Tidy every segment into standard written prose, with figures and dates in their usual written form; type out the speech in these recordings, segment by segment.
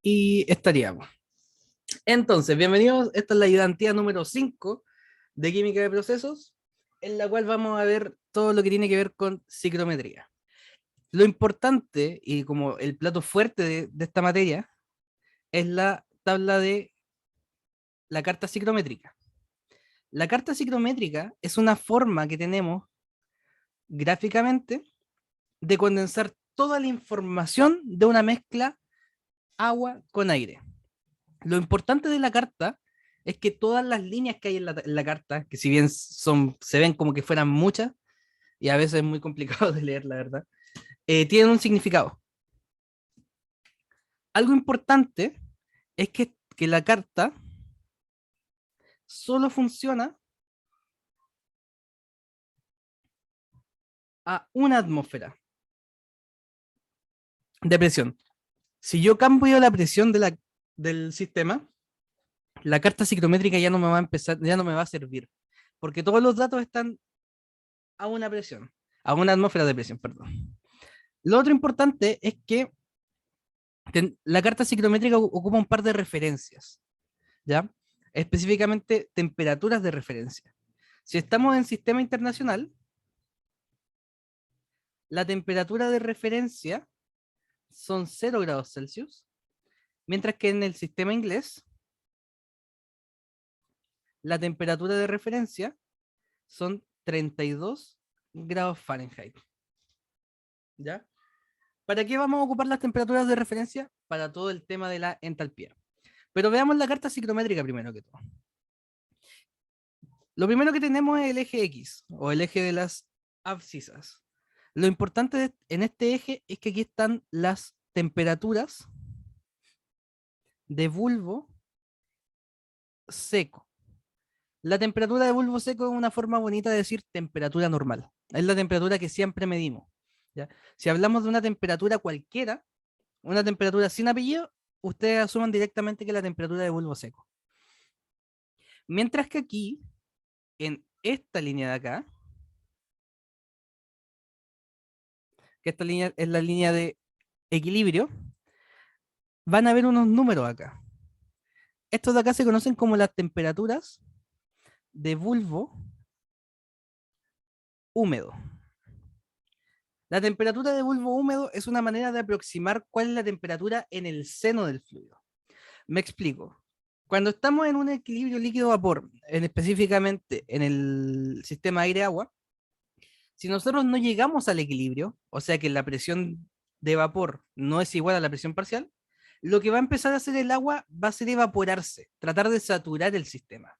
Y estaríamos. Entonces, bienvenidos. Esta es la ayudantía número 5 de química de procesos, en la cual vamos a ver todo lo que tiene que ver con ciclometría. Lo importante y como el plato fuerte de esta materia es la tabla de la carta ciclométrica. La carta ciclométrica es una forma que tenemos gráficamente de condensar toda la información de una mezcla agua con aire. Lo importante de la carta es que todas las líneas que hay en la carta, que si bien se ven como que fueran muchas, y a veces es muy complicado de leer, la verdad, tienen un significado. Algo importante es que la carta solo funciona a una atmósfera de presión. Si yo cambio la presión del sistema, la carta ciclométrica ya no me va a empezar, ya no me va a servir, porque todos los datos están a una presión, a una atmósfera de presión, perdón. Lo otro importante es que la carta ciclométrica ocupa un par de referencias, ¿ya? Específicamente temperaturas de referencia. Si estamos en sistema internacional, la temperatura de referencia son 0 grados Celsius, mientras que en el sistema inglés, la temperatura de referencia son 32 grados Fahrenheit. ¿Ya? ¿Para qué vamos a ocupar las temperaturas de referencia? Para todo el tema de la entalpía. Pero veamos la carta ciclométrica primero que todo. Lo primero que tenemos es el eje X, o el eje de las abscisas. Lo importante en este eje es que aquí están las temperaturas de bulbo seco. La temperatura de bulbo seco es una forma bonita de decir temperatura normal. Es la temperatura que siempre medimos. ¿Ya? Si hablamos de una temperatura cualquiera, una temperatura sin apellido, ustedes asuman directamente que es la temperatura de bulbo seco. Mientras que aquí, en esta línea de acá, que esta línea es la línea de equilibrio, van a ver unos números acá. Estos de acá se conocen como las temperaturas de bulbo húmedo. La temperatura de bulbo húmedo es una manera de aproximar cuál es la temperatura en el seno del fluido. Me explico. Cuando estamos en un equilibrio líquido-vapor, específicamente en el sistema aire-agua, si nosotros no llegamos al equilibrio, o sea que la presión de vapor no es igual a la presión parcial, lo que va a empezar a hacer el agua va a ser evaporarse, tratar de saturar el sistema.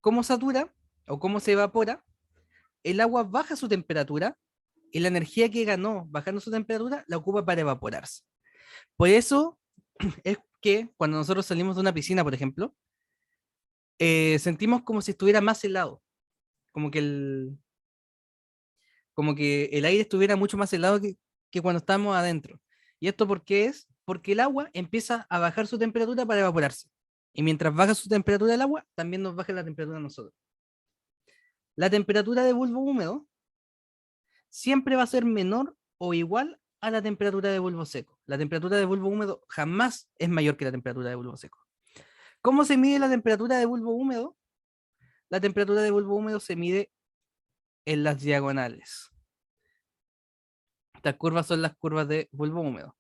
¿Cómo satura o cómo se evapora? El agua baja su temperatura y la energía que ganó bajando su temperatura la ocupa para evaporarse. Por eso es que cuando nosotros salimos de una piscina, por ejemplo, sentimos como si estuviera más helado, como que como que el aire estuviera mucho más helado que cuando estamos adentro. ¿Y esto por qué es? Porque el agua empieza a bajar su temperatura para evaporarse. Y mientras baja su temperatura el agua, también nos baja la temperatura a nosotros. La temperatura de bulbo húmedo siempre va a ser menor o igual a la temperatura de bulbo seco. La temperatura de bulbo húmedo jamás es mayor que la temperatura de bulbo seco. ¿Cómo se mide la temperatura de bulbo húmedo? La temperatura de bulbo húmedo se mide en las diagonales. Estas curvas son las curvas de bulbo húmedo.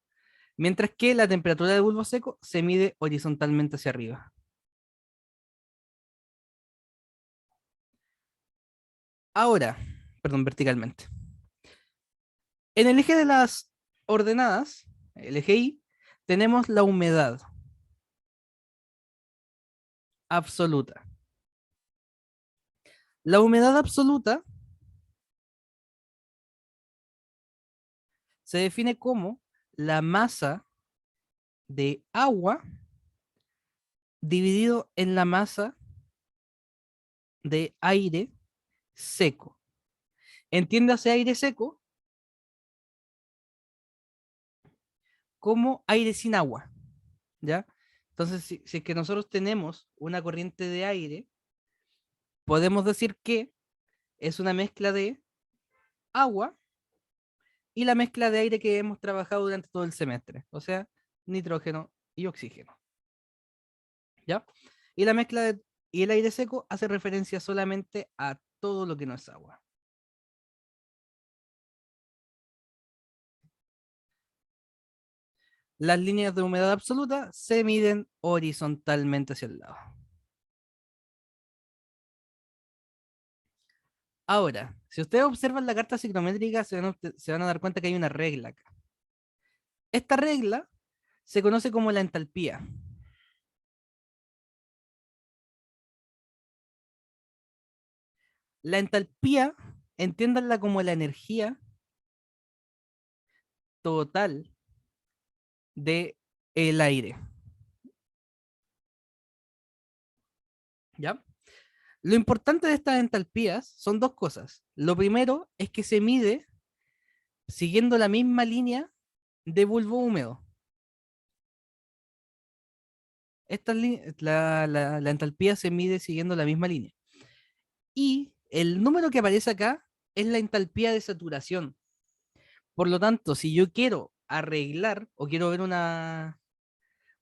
Mientras que la temperatura de bulbo seco se mide horizontalmente hacia arriba. Ahora, perdón, verticalmente. En el eje de las ordenadas, el eje Y, tenemos la humedad absoluta. La humedad absoluta se define como la masa de agua dividido en la masa de aire seco. Entiéndase aire seco como aire sin agua, ¿ya? Entonces, si es que nosotros tenemos una corriente de aire, podemos decir que es una mezcla de agua y la mezcla de aire que hemos trabajado durante todo el semestre. O sea, nitrógeno y oxígeno. ¿Ya? Y la mezcla y el aire seco hace referencia solamente a todo lo que no es agua. Las líneas de humedad absoluta se miden horizontalmente hacia el lado. Ahora, si ustedes observan la carta ciclométrica, se van a dar cuenta que hay una regla acá. Esta regla se conoce como la entalpía. La entalpía, entiéndanla como la energía total de el aire. ¿Ya? Lo importante de estas entalpías son dos cosas. Lo primero es que se mide siguiendo la misma línea de bulbo húmedo. La entalpía se mide siguiendo la misma línea. Y el número que aparece acá es la entalpía de saturación. Por lo tanto, si yo quiero arreglar o quiero ver una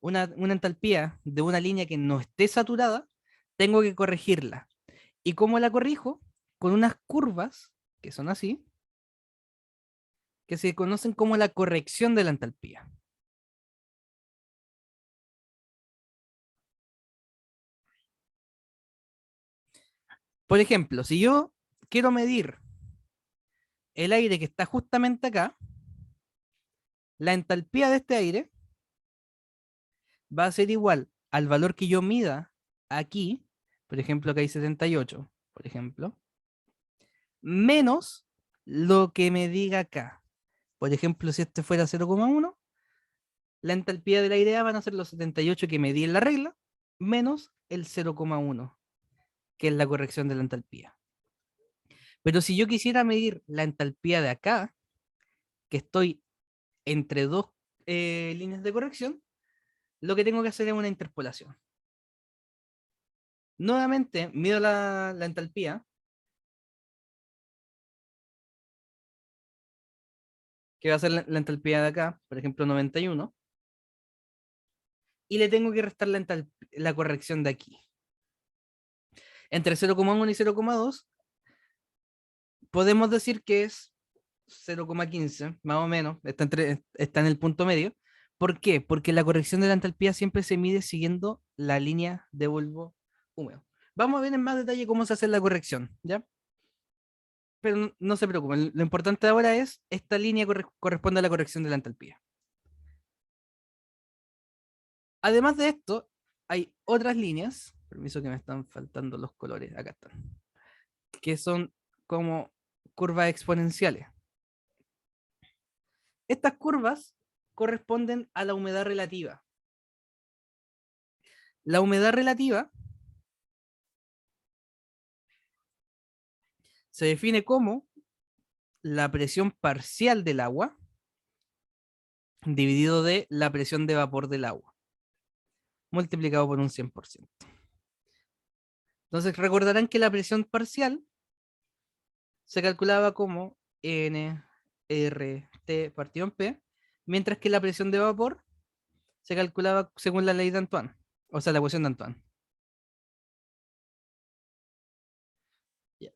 entalpía de una línea que no esté saturada, tengo que corregirla. ¿Y cómo la corrijo? Con unas curvas, que son así, que se conocen como la corrección de la entalpía. Por ejemplo, si yo quiero medir el aire que está justamente acá, la entalpía de este aire va a ser igual al valor que yo mida aquí, por ejemplo, acá hay 78, por ejemplo, menos lo que me diga acá. Por ejemplo, si este fuera 0,1, la entalpía del aire A van a ser los 78 que medí en la regla, menos el 0,1, que es la corrección de la entalpía. Pero si yo quisiera medir la entalpía de acá, que estoy entre dos líneas de corrección, lo que tengo que hacer es una interpolación. Nuevamente, mido la entalpía, que va a ser la entalpía de acá, por ejemplo, 91, y le tengo que restar la corrección de aquí. Entre 0,1 y 0,2 podemos decir que es 0,15, más o menos, está en el punto medio. ¿Por qué? Porque la corrección de la entalpía siempre se mide siguiendo la línea de bulbo húmedo. Vamos a ver en más detalle cómo se hace la corrección, ¿ya? Pero no se preocupen, lo importante ahora es, esta línea corresponde a la corrección de la entalpía. Además de esto, hay otras líneas, permiso que me están faltando los colores, acá están, que son como curvas exponenciales. Estas curvas corresponden a la humedad relativa. La humedad relativa se define como la presión parcial del agua dividido de la presión de vapor del agua, multiplicado por un 100%. Entonces recordarán que la presión parcial se calculaba como nRT partido en P, mientras que la presión de vapor se calculaba según la ley de Antoine, o sea, la ecuación de Antoine.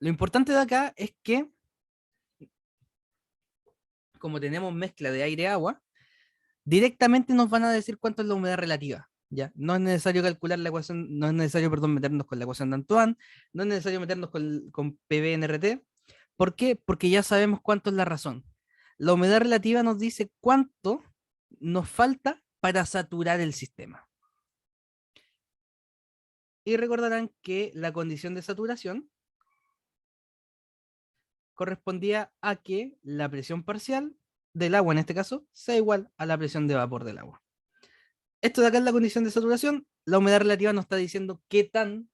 Lo importante de acá es que, como tenemos mezcla de aire-agua, directamente nos van a decir cuánto es la humedad relativa. ¿Ya? No es necesario calcular la ecuación, no es necesario, perdón, meternos con la ecuación de Antoine, no es necesario meternos con PV-NRT. ¿Por qué? Porque ya sabemos cuánto es la razón. La humedad relativa nos dice cuánto nos falta para saturar el sistema. Y recordarán que la condición de saturación correspondía a que la presión parcial del agua, en este caso, sea igual a la presión de vapor del agua. Esto de acá es la condición de saturación. La humedad relativa nos está diciendo qué tan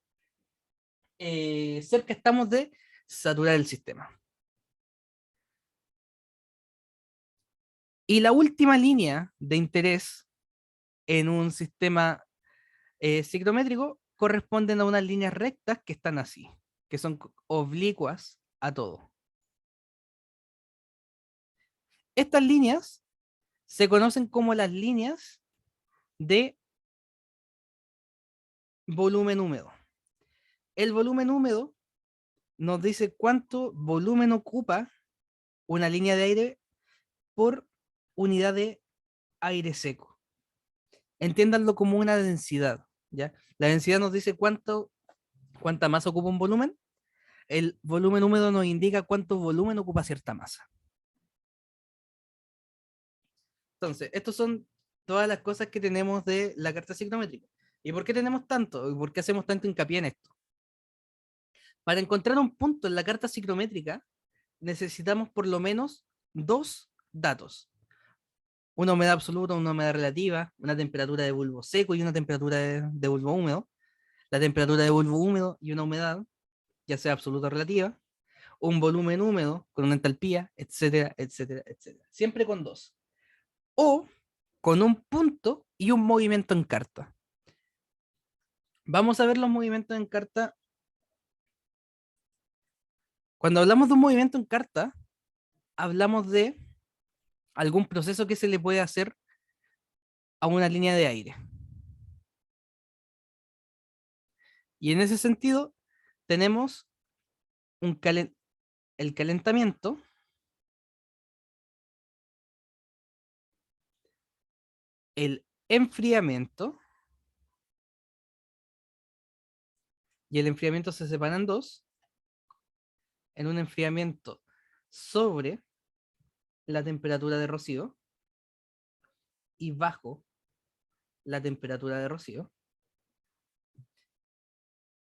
cerca estamos de saturar el sistema. Y la última línea de interés en un sistema ciclométrico corresponden a unas líneas rectas que están así, que son oblicuas a todo. Estas líneas se conocen como las líneas de volumen húmedo. El volumen húmedo nos dice cuánto volumen ocupa una línea de aire por unidad de aire seco. Entiéndanlo como una densidad, ¿ya? La densidad nos dice cuánta masa ocupa un volumen. El volumen húmedo nos indica cuánto volumen ocupa cierta masa. Entonces, estos son todas las cosas que tenemos de la carta ciclométrica. ¿Y por qué tenemos tanto? ¿Y por qué hacemos tanto hincapié en esto? Para encontrar un punto en la carta ciclométrica, necesitamos por lo menos dos datos. Una humedad absoluta, una humedad relativa, una temperatura de bulbo seco y una temperatura de bulbo húmedo, la temperatura de bulbo húmedo y una humedad, ya sea absoluta o relativa, un volumen húmedo con una entalpía, etcétera, etcétera, etcétera. Siempre con dos. O con un punto y un movimiento en carta. Vamos a ver los movimientos en carta. Cuando hablamos de un movimiento en carta, hablamos de algún proceso que se le puede hacer a una línea de aire. Y en ese sentido, tenemos el calentamiento, el enfriamiento, y el enfriamiento se separa en dos, en un enfriamiento sobre la temperatura de rocío y bajo la temperatura de rocío,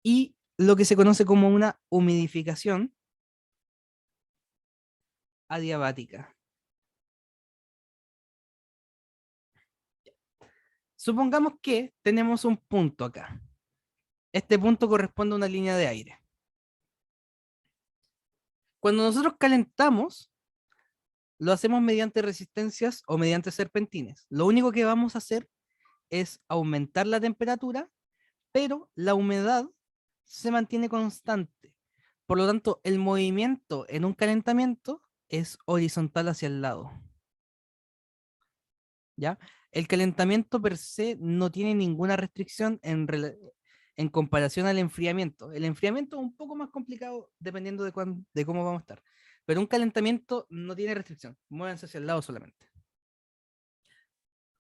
y lo que se conoce como una humidificación adiabática. Supongamos que tenemos un punto acá. Este punto corresponde a una línea de aire. Cuando nosotros calentamos, lo hacemos mediante resistencias o mediante serpentines. Lo único que vamos a hacer es aumentar la temperatura, pero la humedad se mantiene constante. Por lo tanto, el movimiento en un calentamiento es horizontal hacia el lado. ¿Ya? El calentamiento per se no tiene ninguna restricción en comparación al enfriamiento. El enfriamiento es un poco más complicado dependiendo de cómo vamos a estar. Pero un calentamiento no tiene restricción. Muévanse hacia el lado solamente.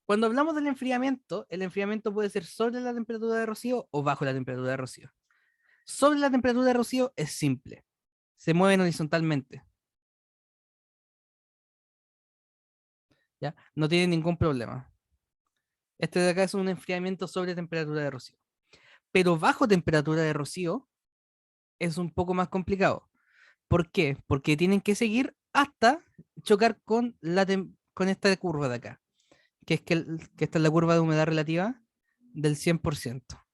Cuando hablamos del enfriamiento, el enfriamiento puede ser sobre la temperatura de rocío o bajo la temperatura de rocío. Sobre la temperatura de rocío es simple. Se mueven horizontalmente. ¿Ya? No tiene ningún problema. Este de acá es un enfriamiento sobre temperatura de rocío. Pero bajo temperatura de rocío es un poco más complicado. ¿Por qué? Porque tienen que seguir hasta chocar con esta curva de acá, que esta es la curva de humedad relativa del 100%.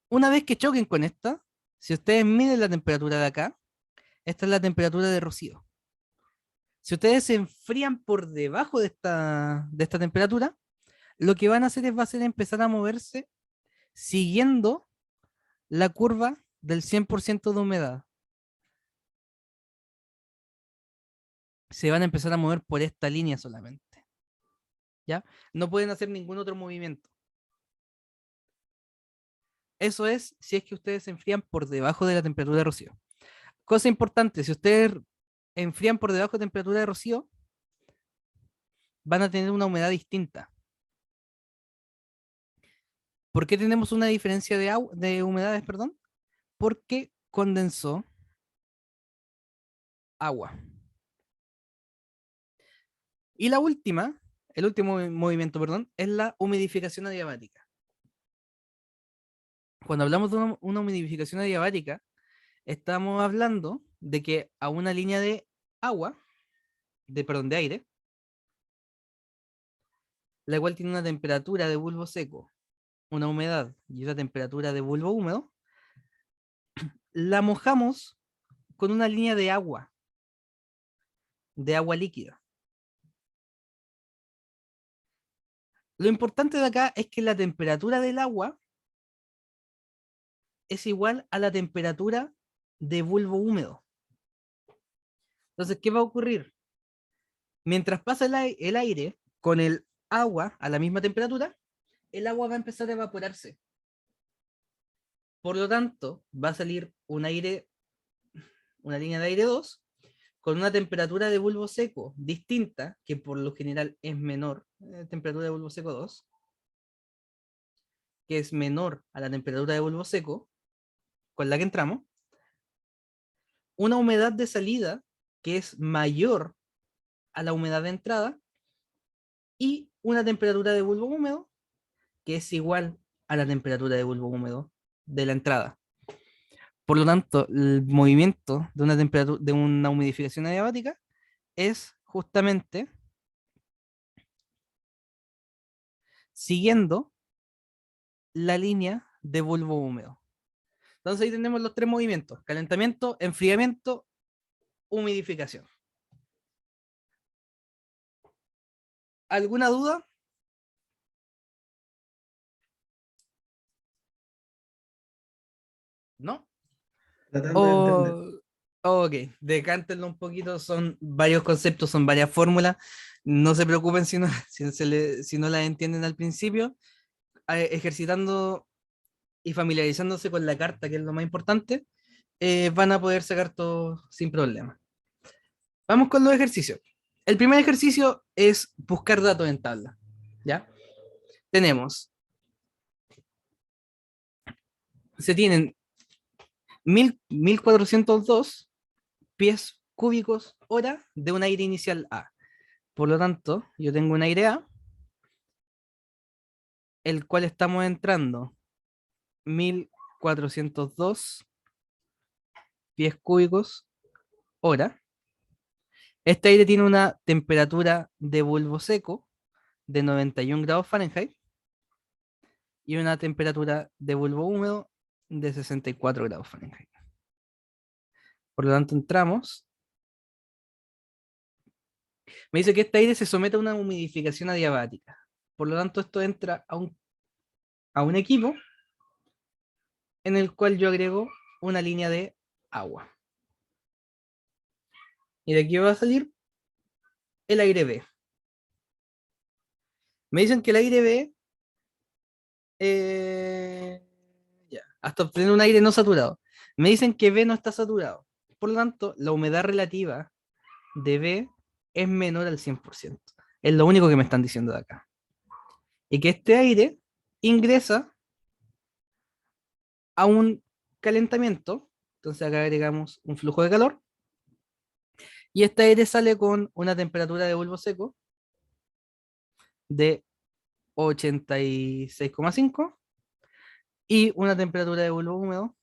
Una vez que choquen con esta, si ustedes miden la temperatura de acá, esta es la temperatura de rocío. Si ustedes se enfrían por debajo de esta temperatura, lo que van a hacer va a ser empezar a moverse siguiendo la curva del 100% de humedad. Se van a empezar a mover por esta línea solamente. ¿Ya? No pueden hacer ningún otro movimiento. Eso es si es que ustedes se enfrían por debajo de la temperatura de rocío. Cosa importante, si ustedes enfrían por debajo de temperatura de rocío, van a tener una humedad distinta. ¿Por qué tenemos una diferencia de humedades, perdón? Porque condensó agua. Y el último movimiento, perdón, es la humidificación adiabática. Cuando hablamos de una humidificación adiabática, estamos hablando de que a una línea de agua, de aire, la cual tiene una temperatura de bulbo seco, una humedad y una temperatura de bulbo húmedo, la mojamos con una línea de agua líquida. Lo importante de acá es que la temperatura del agua es igual a la temperatura de bulbo húmedo. Entonces, ¿qué va a ocurrir? Mientras pasa el aire con el agua a la misma temperatura, el agua va a empezar a evaporarse. Por lo tanto, va a salir un aire, una línea de aire 2 con una temperatura de bulbo seco distinta, que por lo general es menor, temperatura de bulbo seco 2, que es menor a la temperatura de bulbo seco con la que entramos, una humedad de salida que es mayor a la humedad de entrada y una temperatura de bulbo húmedo que es igual a la temperatura de bulbo húmedo de la entrada. Por lo tanto, el movimiento de una temperatura de una humidificación adiabática es justamente siguiendo la línea de bulbo húmedo. Entonces ahí tenemos los tres movimientos: calentamiento, enfriamiento, humidificación. ¿Alguna duda? ¿No? Tratando de entender. O, ok, decántenlo un poquito, son varios conceptos, son varias fórmulas. No se preocupen si no, si no las entienden al principio. Ejercitando y familiarizándose con la carta, que es lo más importante, van a poder sacar todo sin problema. Vamos con los ejercicios. El primer ejercicio es buscar datos en tabla. ¿Ya? Tenemos, se tienen 1402 pies cúbicos hora de un aire inicial A. Por lo tanto, yo tengo un aire A, el cual estamos entrando 1402 pies cúbicos hora. Este aire tiene una temperatura de bulbo seco de 91 grados Fahrenheit y una temperatura de bulbo húmedo de 64 grados Fahrenheit. Por lo tanto, entramos. Me dice que este aire se somete a una humidificación adiabática. Por lo tanto, esto entra a un equipo en el cual yo agrego una línea de agua. Y de aquí va a salir el aire B. Me dicen que el aire B, ya, hasta obtener un aire no saturado. Me dicen que B no está saturado. Por lo tanto, la humedad relativa de B es menor al 100%. Es lo único que me están diciendo de acá. Y que este aire ingresa a un calentamiento. Entonces acá agregamos un flujo de calor. Y este aire sale con una temperatura de bulbo seco de 86,5 y una temperatura de bulbo húmedo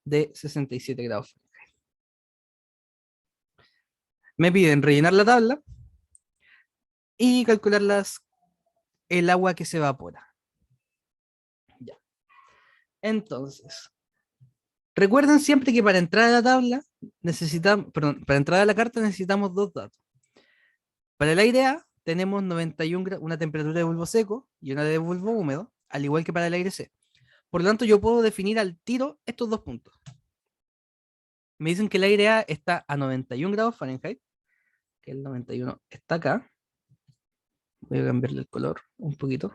de 67 grados. Me piden rellenar la tabla y calcular el agua que se evapora. Ya. Entonces, recuerden siempre que para entrar a la tabla necesitamos, perdón, para entrar a la carta necesitamos dos datos. Para el aire A tenemos 91 una temperatura de bulbo seco y una de bulbo húmedo, al igual que para el aire C. Por lo tanto, yo puedo definir al tiro estos dos puntos. Me dicen que el aire A está a 91 grados Fahrenheit, que el 91 está acá. Voy a cambiarle el color un poquito.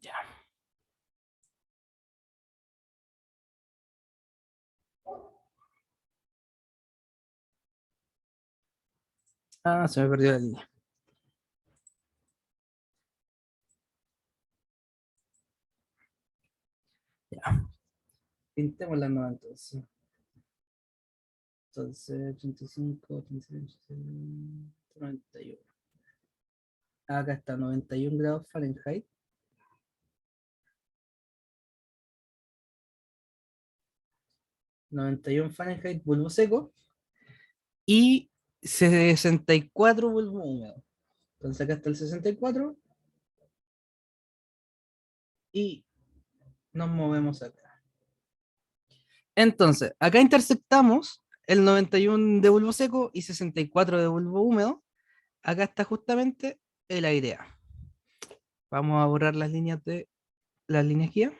Ya. Ah, se me perdió la línea. Ya. Pintemos las nuevas entonces. Entonces, 35, 36, 91. Acá está 91 grados Fahrenheit. 91 Fahrenheit, bulbo seco. Y 64 bulbo húmedo. Entonces acá está el 64 y nos movemos acá. Entonces, acá intersectamos el 91 de bulbo seco y 64 de bulbo húmedo. Acá está justamente el aire A. Vamos a borrar las líneas guía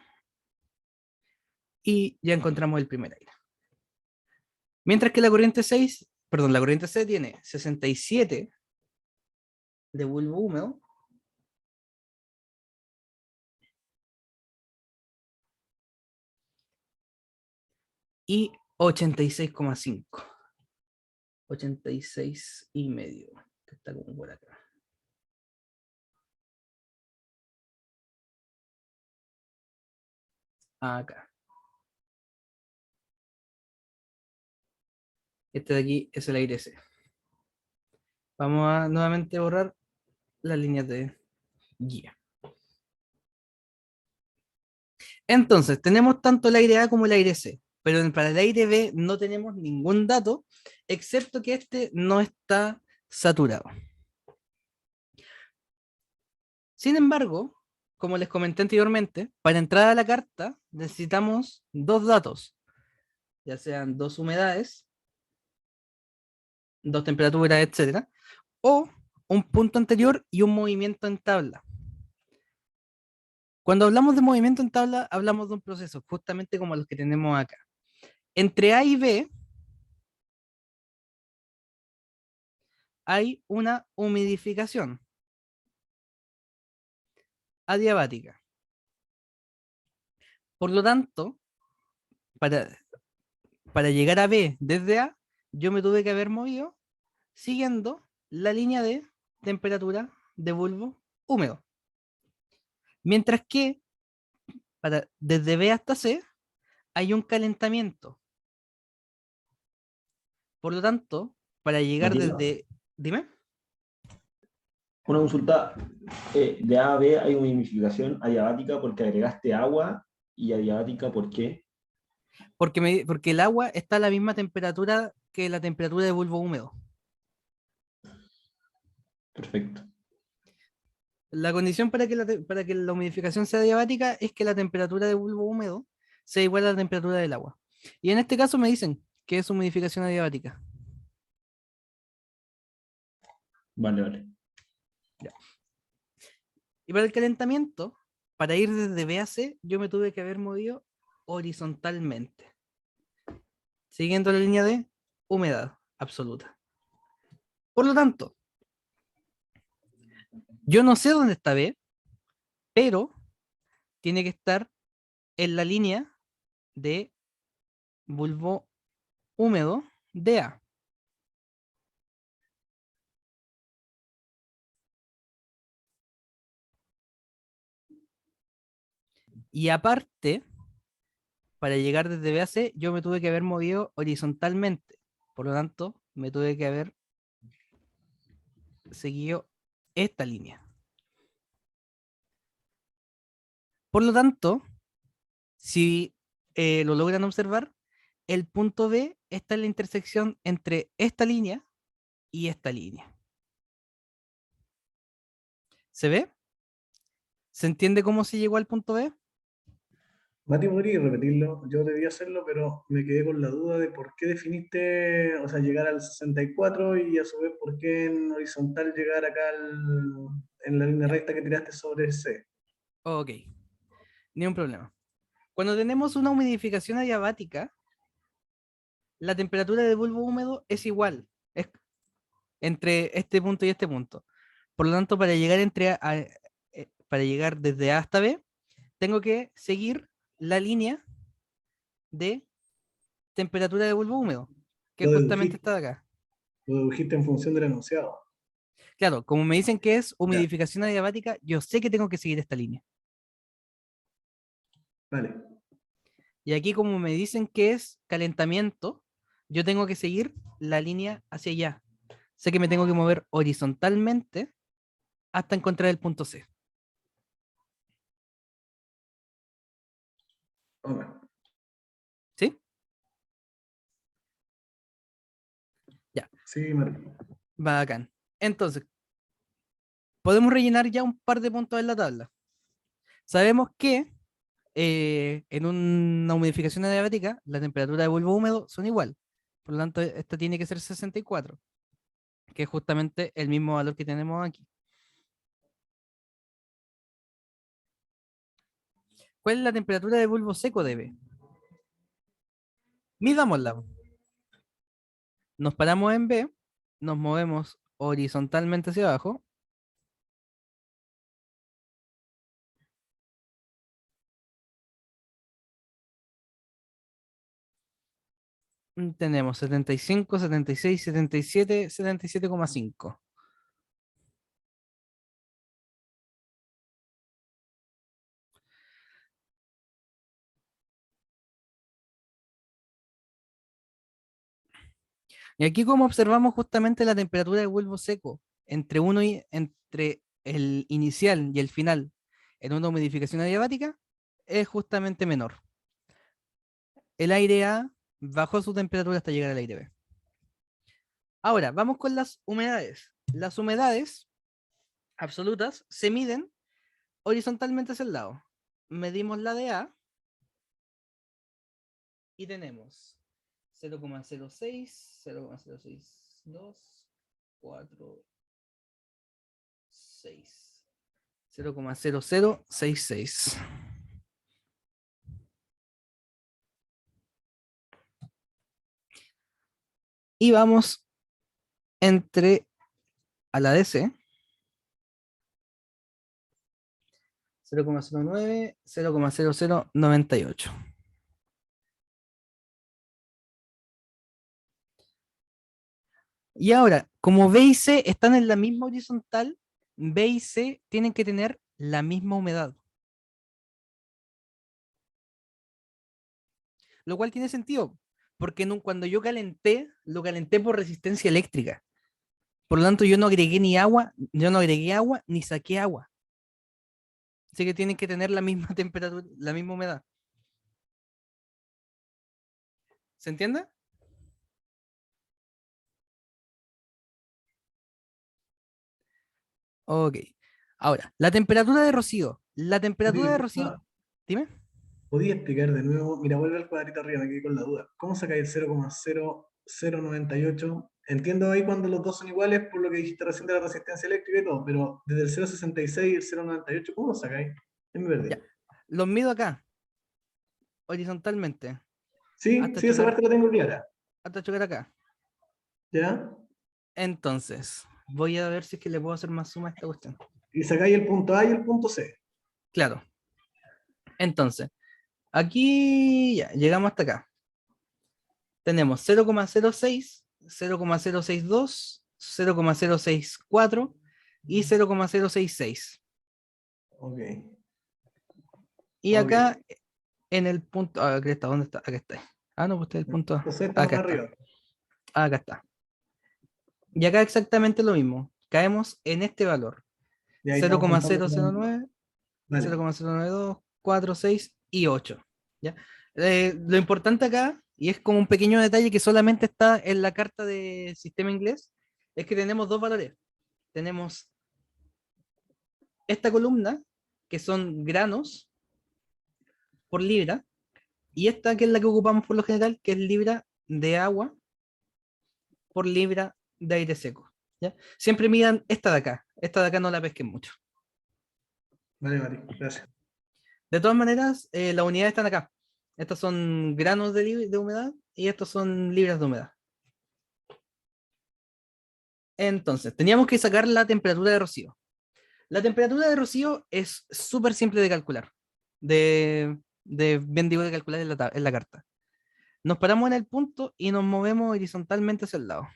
y ya encontramos el primer aire. Mientras que la corriente 6, perdón, la corriente C tiene 67 de bulbo húmedo y 86,5. 86 y medio, que está como por acá. Acá. Este de aquí es el aire C. Vamos a nuevamente borrar las líneas de guía. Entonces, tenemos tanto el aire A como el aire C, pero para el aire B no tenemos ningún dato, excepto que este no está saturado. Sin embargo, como les comenté anteriormente, para entrar a la carta necesitamos dos datos, ya sean dos humedades, dos temperaturas, etcétera, o un punto anterior y un movimiento en tabla. Cuando hablamos de movimiento en tabla, hablamos de un proceso justamente como los que tenemos acá. Entre A y B hay una humidificación adiabática. Por lo tanto, para, para llegar a B desde A, yo me tuve que haber movido siguiendo la línea de temperatura de bulbo húmedo. Mientras que desde B hasta C hay un calentamiento. Por lo tanto, para llegar Matías, desde... Dime. una consulta. De A a B hay humidificación adiabática porque agregaste agua y adiabática ¿por qué? Porque el agua está a la misma temperatura que la temperatura de bulbo húmedo. Perfecto. La condición para que la humidificación sea diabática es que la temperatura de bulbo húmedo sea igual a la temperatura del agua. Y en este caso me dicen que es humidificación adiabática. Vale, vale. Ya. Y para el calentamiento, para ir desde B a C, yo me tuve que haber movido horizontalmente, siguiendo la línea de humedad absoluta. Por lo tanto, yo no sé dónde está B, pero tiene que estar en la línea de bulbo húmedo de A. Y aparte, para llegar desde B a C, yo me tuve que haber movido horizontalmente. Por lo tanto, me tuve que haber seguido esta línea. Por lo tanto, si lo logran observar, el punto B está en la intersección entre esta línea y esta línea. ¿Se ve? ¿Se entiende cómo se llegó al punto B? Mati, ¿podrías repetirlo? Yo debía hacerlo, pero me quedé con la duda de por qué definiste, o sea, llegar al 64 y a su vez por qué en horizontal llegar acá en la línea Ya, recta que tiraste sobre el C. ok, ni un problema. Cuando tenemos una humidificación adiabática, la temperatura del bulbo húmedo es igual, es entre este punto y este punto. Por lo tanto, para llegar desde A hasta B, tengo que seguir la línea de temperatura de bulbo húmedo, que Lo justamente dedujiste, está acá. lo dedujiste en función del enunciado. Claro, como me dicen que es Ya, humidificación adiabática, yo sé que tengo que seguir esta línea. vale. Y aquí como me dicen que es calentamiento, yo tengo que seguir la línea hacia allá. Sé que me tengo que mover horizontalmente hasta encontrar el punto C. Ok. ¿Sí? Ya, Sí, Mati. bacán. Entonces, podemos rellenar ya un par de puntos en la tabla. Sabemos que en una humidificación adiabática, la temperatura de bulbo húmedo son igual. Por lo tanto, esta tiene que ser 64, que es justamente el mismo valor que tenemos aquí. ¿Cuál es la temperatura de bulbo seco de B? Midámosla. Nos paramos en B, nos movemos horizontalmente hacia abajo. Tenemos 75, 76, 77, 77,5. Y aquí como observamos justamente la temperatura de bulbo seco entre el inicial y el final en una humidificación adiabática es justamente menor. El aire A bajó su temperatura hasta llegar al aire B. Ahora, vamos con las humedades. Las humedades absolutas se miden horizontalmente hacia el lado. Medimos la de A y tenemos 0,06, 0,062, 4, 6. 0,0066. Y vamos entre a la DC 0,09, 0,0098. Y ahora, como B y C están en la misma horizontal, B y C tienen que tener la misma humedad. Lo cual tiene sentido, porque cuando yo calenté, lo calenté por resistencia eléctrica. Por lo tanto, yo no agregué agua ni saqué agua. Así que tienen que tener la misma temperatura, la misma humedad. ¿Se entiende? Ok. Ahora, la temperatura de rocío. La Mati, temperatura de rocío. disculpa, Dime. ¿podía explicar de nuevo? Mira, vuelve al cuadrito arriba, me quedé con la duda. ¿Cómo sacáis el 0,0098? Entiendo ahí cuando los dos son iguales por lo que dijiste recién de la resistencia eléctrica y todo, pero desde el 0,66 y el 0,98, ¿cómo lo sacáis? Ya me perdí. Ya. Los mido acá, horizontalmente, Sí, hasta sí, esa chocar, parte la tengo clara. hasta chocar acá. ¿Ya? Entonces, voy a ver si es que le puedo hacer más suma a esta cuestión. Y sacáis el punto A y el punto C. Claro. Entonces, aquí ya, llegamos hasta acá. Tenemos 0,06, 0,062, 0,064 y 0,066. Ok, Y ok. acá en el punto, aquí está, ¿dónde está? Acá está. Ah, no, pues este es el punto A. Entonces está más Acá está, arriba. acá está. Y acá exactamente lo mismo. Caemos en este valor. Y ahí estamos juntando con el... 0,009, Vale. 0,092, 4, 6 y 8. ¿Ya? Lo importante acá, y es como un pequeño detalle que solamente está en la carta de sistema inglés, es que tenemos dos valores. Tenemos esta columna, que son granos por libra, y esta que es la que ocupamos por lo general, que es libra de agua por libra de aire seco. ¿Ya? Siempre midan esta de acá no la pesquen mucho. Vale, vale. Gracias. De todas maneras, las unidades están acá. Estos son granos de humedad y estos son libras de humedad. Entonces, teníamos que sacar la temperatura de rocío. La temperatura de rocío es súper simple de calcular. Bien digo, de calcular en la carta. Nos paramos en el punto y nos movemos horizontalmente hacia el lado.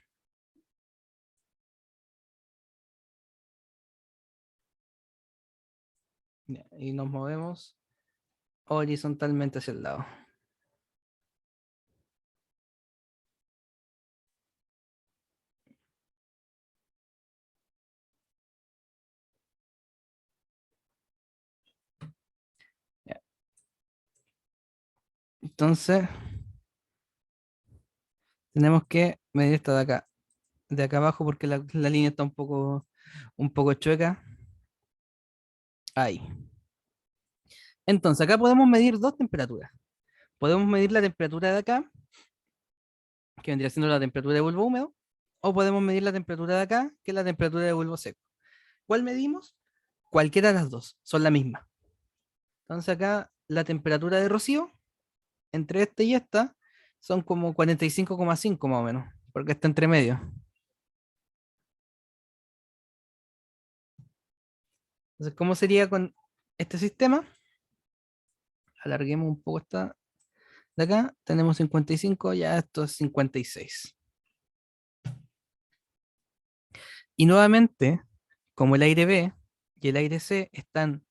Ya, y nos movemos horizontalmente hacia el lado. Ya. Entonces, tenemos que medir esta de acá abajo, porque la línea está un poco chueca. Ahí. Entonces, acá podemos medir dos temperaturas. Podemos medir la temperatura de acá, que vendría siendo la temperatura de bulbo húmedo, o podemos medir la temperatura de acá, que es la temperatura de bulbo seco. ¿Cuál medimos? Cualquiera de las dos, son la misma. Entonces acá la temperatura de rocío, entre esta y esta, son como 45,5 más o menos, porque está entre medio. Entonces, ¿cómo sería con este sistema? Alarguemos un poco esta de acá, tenemos 55, ya esto es 56. Y nuevamente, como el aire B y el aire C están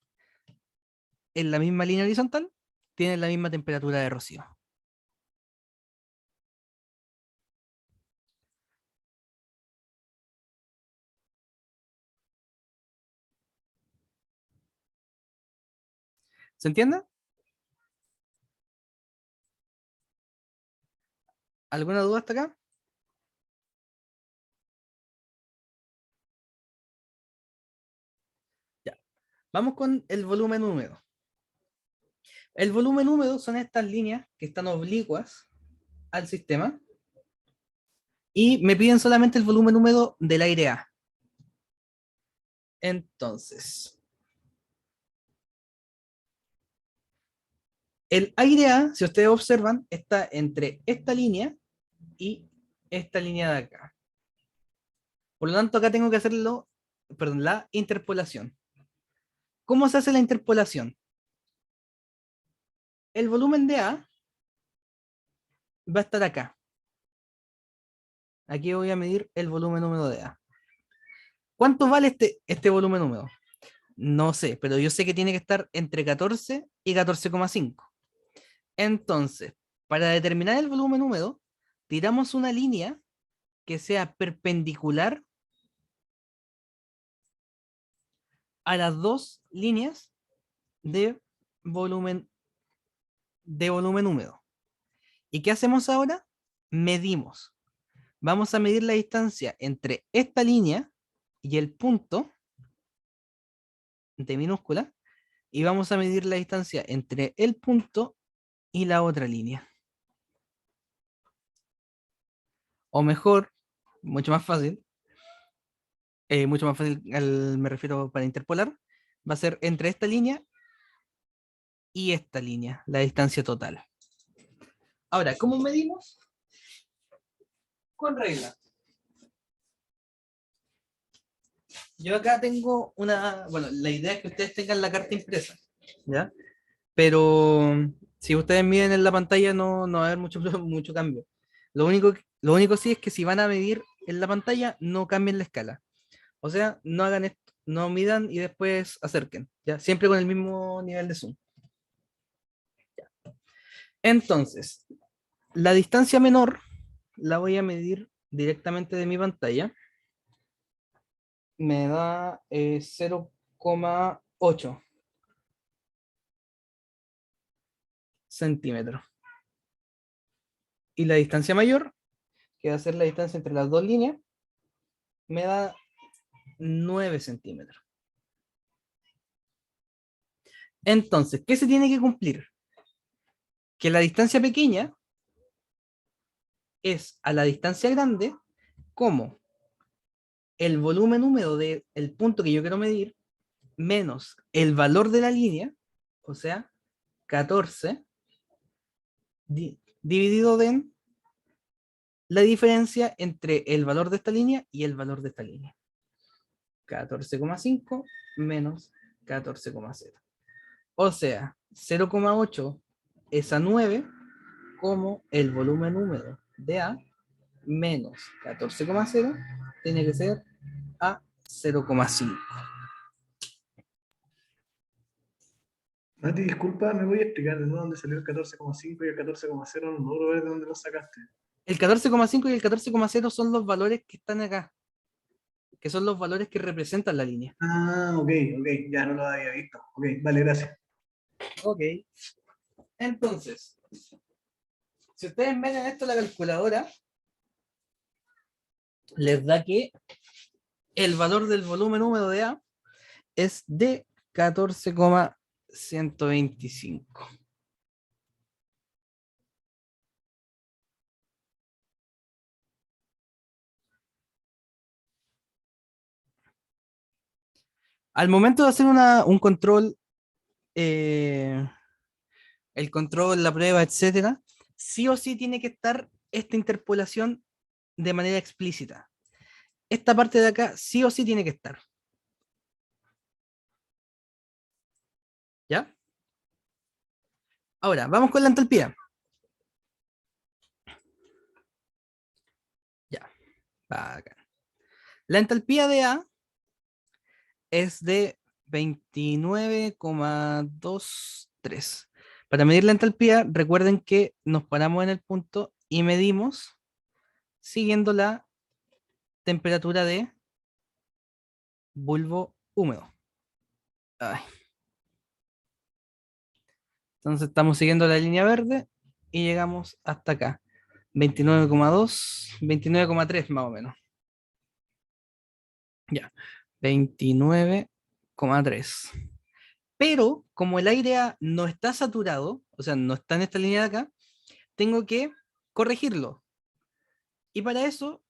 en la misma línea horizontal, tienen la misma temperatura de rocío. ¿Se entiende? ¿Alguna duda hasta acá? Ya. Vamos con el volumen húmedo. El volumen húmedo son estas líneas que están oblicuas al sistema y me piden solamente el volumen húmedo del aire A. Entonces, el aire A, si ustedes observan, está entre esta línea y esta línea de acá. Por lo tanto, acá tengo que hacerlo, perdón, la interpolación. ¿Cómo se hace la interpolación? El volumen de A va a estar acá. Aquí voy a medir el volumen húmedo de A. ¿Cuánto vale este volumen húmedo? No sé, pero yo sé que tiene que estar entre 14 y 14,5. Entonces, para determinar el volumen húmedo, tiramos una línea que sea perpendicular a las dos líneas de volumen, húmedo. ¿Y qué hacemos ahora? Medimos. Vamos a medir la distancia entre esta línea y el punto de minúscula y vamos a medir la distancia entre el punto y la otra línea. O mejor, mucho más fácil, me refiero para interpolar, va a ser entre esta línea y esta línea, la distancia total. Ahora, ¿cómo medimos? Con regla. Yo acá tengo bueno, la idea es que ustedes tengan la carta impresa, ¿ya? Pero si ustedes miden en la pantalla no va a haber mucho, mucho cambio. Lo único sí es que si van a medir en la pantalla, no cambien la escala. O sea, no hagan esto, no midan y después acerquen, ¿ya? Siempre con el mismo nivel de zoom. Entonces, la distancia menor la voy a medir directamente de mi pantalla. Me da 0,8 centímetros. Y la distancia mayor, que va a ser la distancia entre las dos líneas, me da 9 centímetros. Entonces, ¿qué se tiene que cumplir? Que la distancia pequeña es a la distancia grande como el volumen húmedo del punto que yo quiero medir menos el valor de la línea, o sea, 14, dividido en la diferencia entre el valor de esta línea y el valor de esta línea. 14,5 menos 14,0. O sea, 0,8 es a 9 como el volumen húmedo de A menos 14,0 tiene que ser a 0,5. Mati, disculpa, ¿me voy a explicar de nuevo dónde salió el 14,5 y el 14,0? No logro ver de dónde lo sacaste. El 14,5 y el 14,0 son los valores que están acá, que son los valores que representan la línea. Ah, ok, ya no lo había visto. Ok, vale, gracias. Ok. Entonces, si ustedes meten esto a la calculadora, les da que el valor del volumen húmedo de A es de 14,0. 125. Al momento de hacer un control, el control, la prueba, etcétera, sí o sí tiene que estar esta interpolación de manera explícita. Esta parte de acá sí o sí tiene que estar. ¿Ya? Ahora, vamos con la entalpía. Ya. Acá. La entalpía de A es de 29,23. Para medir la entalpía, recuerden que nos paramos en el punto y medimos siguiendo la temperatura de bulbo húmedo. Ay. Entonces estamos siguiendo la línea verde y llegamos hasta acá. 29,2, 29,3 más o menos. Ya, 29,3. Pero como el aire A no está saturado, o sea, no está en esta línea de acá, tengo que corregirlo. Y para eso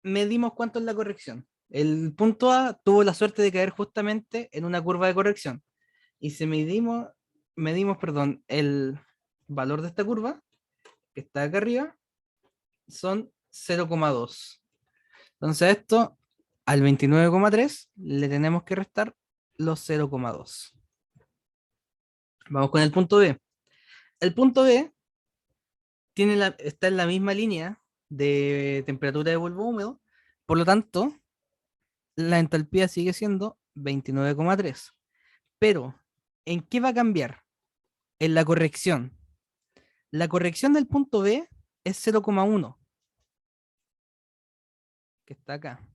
medimos cuánto es la corrección. El punto A tuvo la suerte de caer justamente en una curva de corrección. Y si medimos, perdón, el valor de esta curva, que está acá arriba, son 0,2. Entonces a esto, al 29,3, le tenemos que restar los 0,2. Vamos con el punto B. El punto B está en la misma línea de temperatura de bulbo húmedo, por lo tanto, la entalpía sigue siendo 29,3. Pero, ¿en qué va a cambiar? En la corrección. La corrección del punto B es 0,1, que está acá.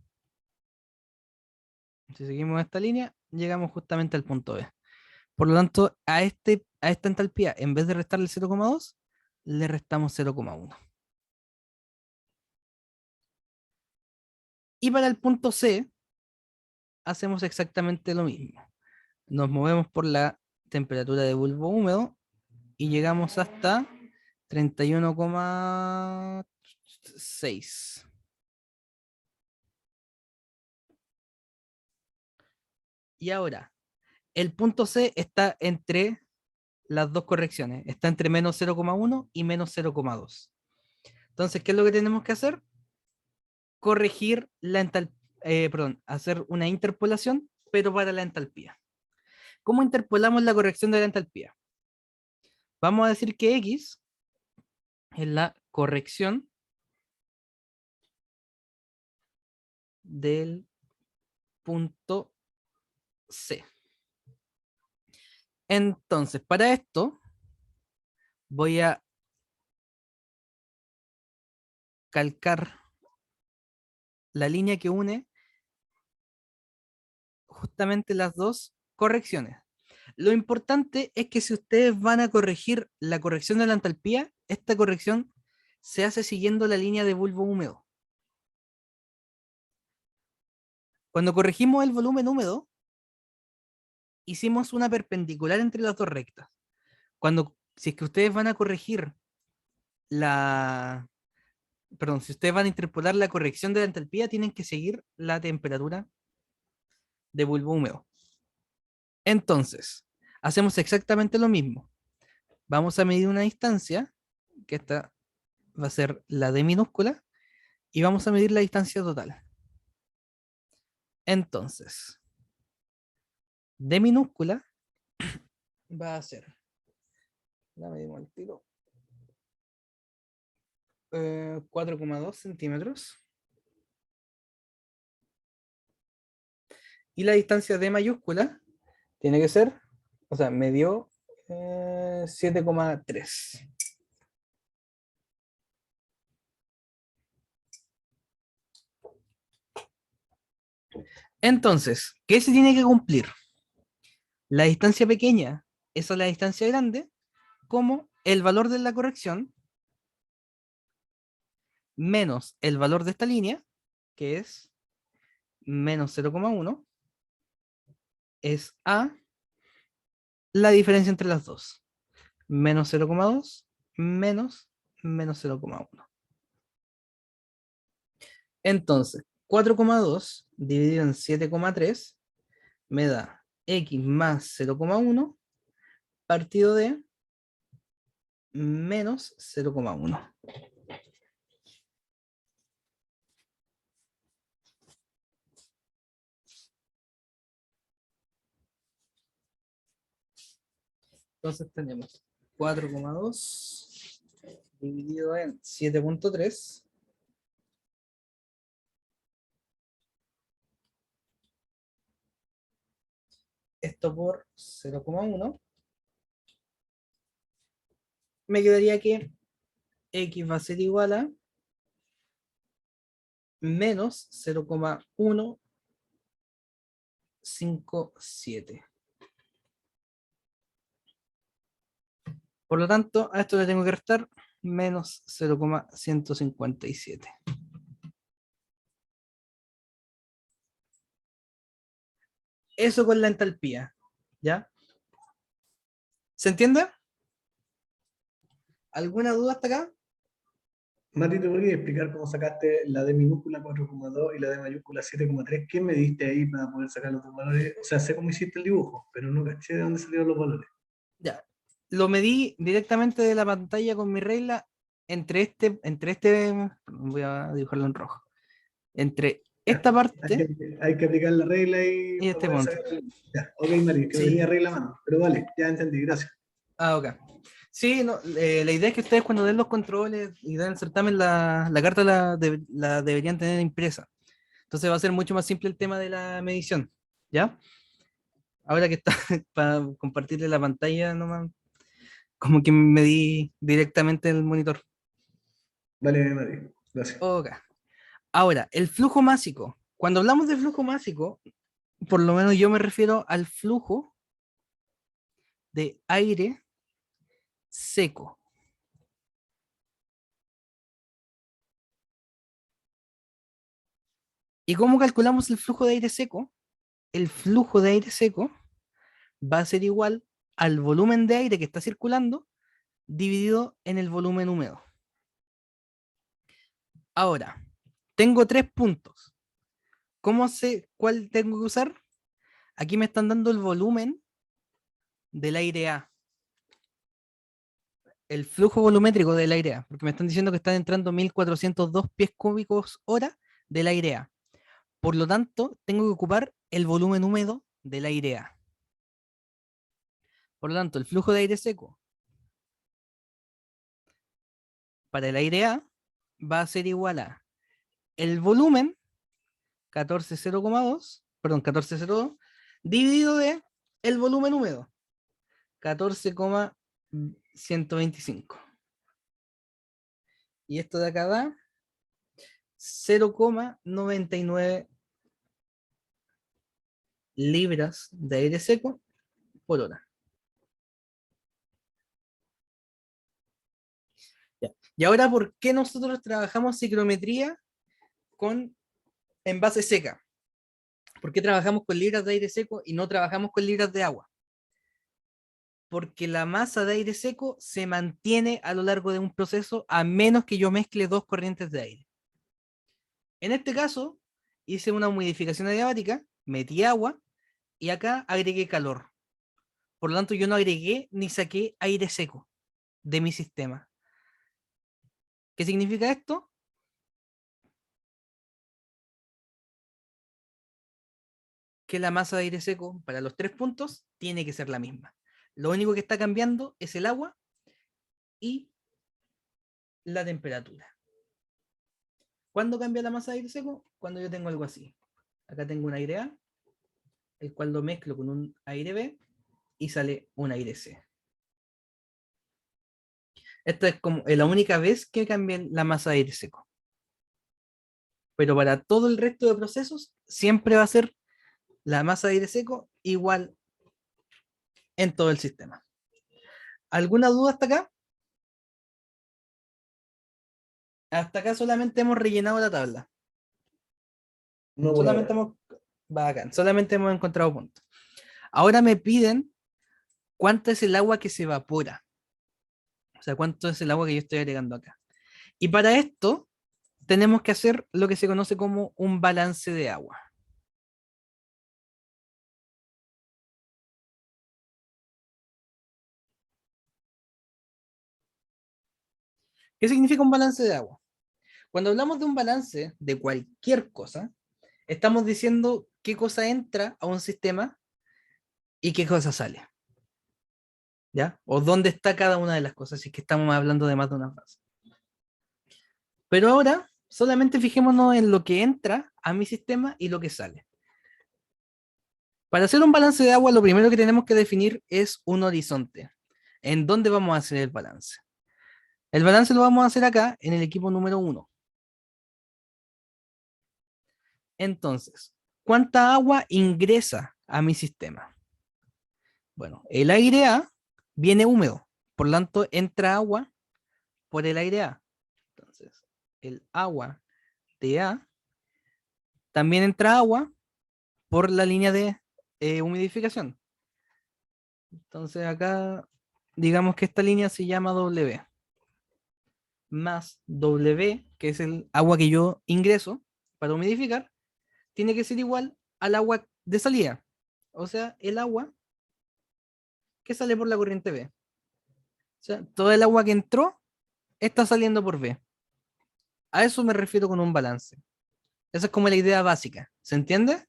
Si seguimos esta línea, llegamos justamente al punto B. Por lo tanto, a esta entalpía, en vez de restarle 0,2, le restamos 0,1. Y para el punto C, hacemos exactamente lo mismo. Nos movemos por la temperatura de bulbo húmedo y llegamos hasta 31,6. Y ahora, el punto C está entre las dos correcciones. Está entre menos 0,1 y menos 0,2. Entonces, ¿qué es lo que tenemos que hacer? Corregir la entalpía, perdón, hacer una interpolación, pero para la entalpía. ¿Cómo interpolamos la corrección de la entalpía? Vamos a decir que X es la corrección del punto C. Entonces, para esto, voy a calcar la línea que une justamente las dos correcciones. Lo importante es que si ustedes van a corregir la corrección de la entalpía, esta corrección se hace siguiendo la línea de bulbo húmedo. Cuando corregimos el volumen húmedo, hicimos una perpendicular entre las dos rectas. Si es que ustedes van a corregir si ustedes van a interpolar la corrección de la entalpía, tienen que seguir la temperatura de bulbo húmedo. Entonces, hacemos exactamente lo mismo. Vamos a medir una distancia, que esta va a ser la D minúscula, y vamos a medir la distancia total. Entonces, D minúscula va a ser, la medimos al tiro, 4,2 centímetros. Y la distancia D mayúscula tiene que ser, o sea, me dio 7,3. Entonces, ¿qué se tiene que cumplir? La distancia pequeña es la distancia grande, como el valor de la corrección menos el valor de esta línea, que es menos 0,1, es A la diferencia entre las dos. Menos 0,2 menos menos 0,1. Entonces, 4,2 dividido en 7,3 me da x más 0,1 partido de menos 0,1. Entonces tenemos 4,2 dividido en 7,3 esto por 0,1, me quedaría que x va a ser igual a menos 0,157. Por lo tanto, a esto le tengo que restar menos 0,157. Eso con la entalpía, ¿ya? ¿Se entiende? ¿Alguna duda hasta acá? Mati, ¿te podrías explicar cómo sacaste la D minúscula 4,2 y la D mayúscula 7,3? ¿Qué mediste ahí para poder sacar los dos valores? O sea, sé cómo hiciste el dibujo, pero no caché de dónde salieron los valores. Ya. Lo medí directamente de la pantalla con mi regla entre este, voy a dibujarlo en rojo, entre Ya, esta Hay parte que, hay que aplicar la regla y y para este poder punto. sacar. Ya, ok, Mati, que no Sí. tenía regla a mano. Pero vale, ya entendí, gracias. Ok. Sí, no, la idea es que ustedes cuando den los controles y den el certamen, la carta la deberían tener impresa. Entonces va a ser mucho más simple el tema de la medición. ¿Ya? Ahora que está para compartirle la pantalla nomás, como que medí directamente en el monitor. Vale, Mati, gracias. Ok. Ahora, el flujo másico. Cuando hablamos de flujo másico, por lo menos yo me refiero al flujo de aire seco. ¿Y cómo calculamos el flujo de aire seco? El flujo de aire seco va a ser igual al volumen de aire que está circulando dividido en el volumen húmedo. Ahora, tengo 3 puntos. ¿Cómo sé cuál tengo que usar? Aquí me están dando el volumen del aire A, el flujo volumétrico del aire A, porque me están diciendo que están entrando 1402 pies cúbicos hora del aire A. Por lo tanto, tengo que ocupar el volumen húmedo del aire A. Por lo tanto, el flujo de aire seco para el aire A va a ser igual a el volumen 14,02, perdón, 14,02, dividido de el volumen húmedo 14,125. Y esto de acá da 0,99 libras de aire seco por hora. Ya. Y ahora, ¿por qué nosotros trabajamos ciclometría con envase seca? ¿Por qué trabajamos con libras de aire seco y no trabajamos con libras de agua? Porque la masa de aire seco se mantiene a lo largo de un proceso a menos que yo mezcle dos corrientes de aire. En este caso, hice una humidificación adiabática, metí agua y acá agregué calor. Por lo tanto, yo no agregué ni saqué aire seco de mi sistema. ¿Qué significa esto? Que la masa de aire seco para los 3 puntos tiene que ser la misma. Lo único que está cambiando es el agua y la temperatura. ¿Cuándo cambia la masa de aire seco? Cuando yo tengo algo así. Acá tengo un aire A, el cual lo mezclo con un aire B y sale un aire C. Esta es como la única vez que cambia la masa de aire seco. Pero para todo el resto de procesos, siempre va a ser la masa de aire seco igual en todo el sistema. ¿Alguna duda hasta acá? Hasta acá solamente hemos rellenado la tabla. No por Solamente ahora. hemos, bacán, solamente hemos encontrado puntos. Ahora me piden cuánto es el agua que se evapora. O sea, cuánto es el agua que yo estoy agregando acá. Y para esto tenemos que hacer lo que se conoce como un balance de agua. ¿Qué significa un balance de agua? Cuando hablamos de un balance de cualquier cosa, estamos diciendo qué cosa entra a un sistema y qué cosa sale. ¿Ya? O dónde está cada una de las cosas, si es que estamos hablando de más de una fase. Pero ahora solamente fijémonos en lo que entra a mi sistema y lo que sale. Para hacer un balance de agua, lo primero que tenemos que definir es un horizonte. ¿En dónde vamos a hacer el balance? El balance lo vamos a hacer acá, en el equipo número 1. Entonces, ¿cuánta agua ingresa a mi sistema? Bueno, el aire A viene húmedo, por lo tanto entra agua por el aire A. Entonces, el agua de A también entra agua por la línea de humidificación. Entonces acá, digamos que esta línea se llama W, más W, que es el agua que yo ingreso para humidificar, tiene que ser igual al agua de salida, o sea, el agua que sale por la corriente B. O sea, todo el agua que entró está saliendo por B. A eso me refiero con un balance. Esa es como la idea básica. ¿Se entiende?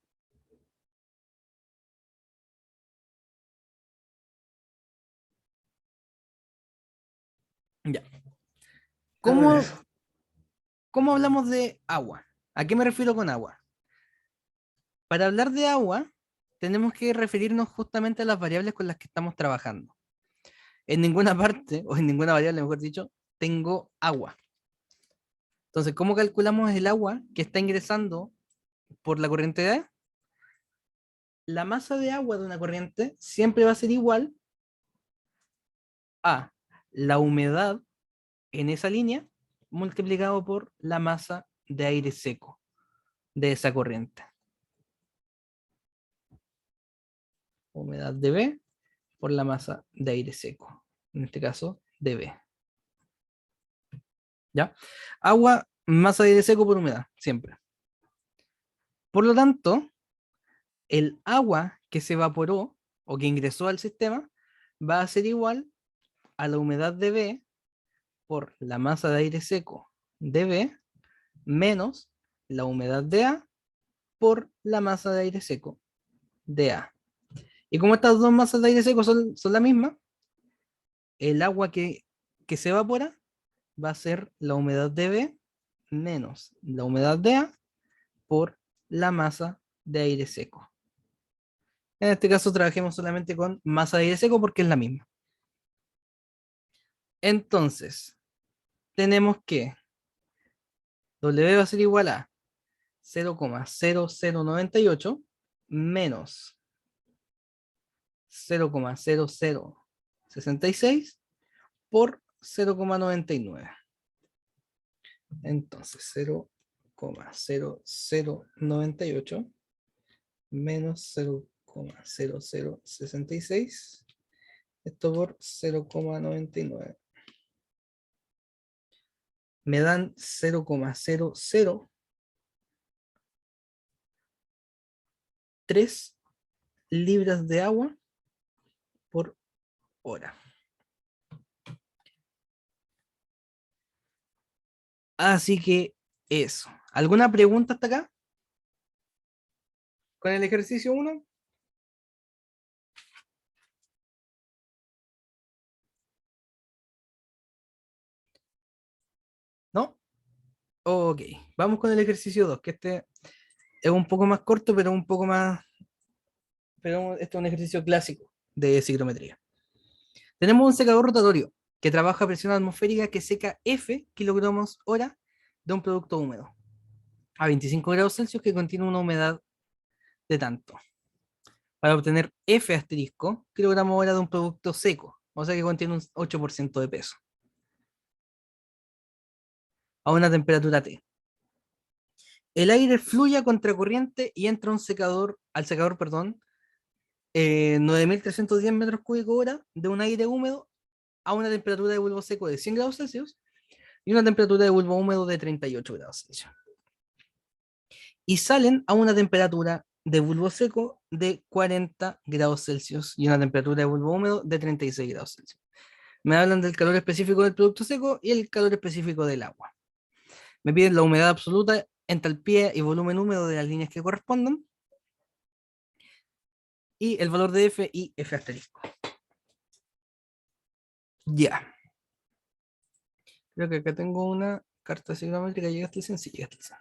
Ya. Dame de ¿Cómo, eso. cómo hablamos de agua? ¿A qué me refiero con agua? Para hablar de agua, tenemos que referirnos justamente a las variables con las que estamos trabajando. En ninguna parte, o en ninguna variable, mejor dicho, tengo agua. Entonces, ¿cómo calculamos el agua que está ingresando por la corriente de A? La masa de agua de una corriente siempre va a ser igual a la humedad en esa línea multiplicado por la masa de aire seco de esa corriente. Humedad de B por la masa de aire seco, en este caso de B. ¿Ya? Agua, masa de aire seco por humedad, siempre. Por lo tanto, el agua que se evaporó o que ingresó al sistema va a ser igual a la humedad de B por la masa de aire seco de B menos la humedad de A por la masa de aire seco de A. Y como estas dos masas de aire seco son la misma, el agua que se evapora va a ser la humedad de B menos la humedad de A por la masa de aire seco. En este caso trabajemos solamente con masa de aire seco porque es la misma. Entonces, tenemos que W va a ser igual a 0,0098 menos 0,0066 por 0,99. Entonces, 0,0098 menos 0,0066, esto por 0,99. Me dan 0,003 libras de agua por hora. Así que eso. ¿Alguna pregunta hasta acá? ¿Con el ejercicio 1? ¿No? Ok. Vamos con el ejercicio 2, que este es un poco más corto, pero un poco más... Pero este es un ejercicio clásico de ciclometría. Tenemos un secador rotatorio que trabaja a presión atmosférica que seca F kilogramos hora de un producto húmedo a 25 grados Celsius que contiene una humedad de tanto. Para obtener F asterisco kilogramo hora de un producto seco, o sea que contiene un 8% de peso, a una temperatura T. El aire fluye a contracorriente y entra al secador, perdón, 9.310 metros cúbicos hora de un aire húmedo a una temperatura de bulbo seco de 100 grados Celsius y una temperatura de bulbo húmedo de 38 grados Celsius. Y salen a una temperatura de bulbo seco de 40 grados Celsius y una temperatura de bulbo húmedo de 36 grados Celsius. Me hablan del calor específico del producto seco y el calor específico del agua. Me piden la humedad absoluta, entalpía y volumen húmedo de las líneas que correspondan y el valor de F y F asterisco. Ya. Creo que acá tengo una carta signométrica. ¿Llegaste al CEN? Sí, llegaste al CEN.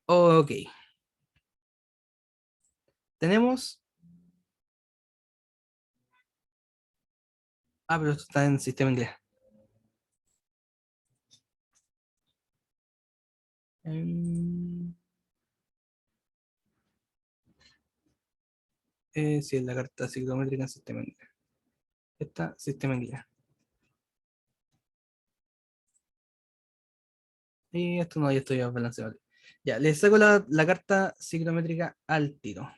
Ok. Tenemos... Ah, pero esto está en sistema inglés. Sí, es la carta signométrica en sistema inglés. Esta, sistema inglés. Y esto no, ya estoy balanceado. Ya, le saco la carta signométrica al tiro.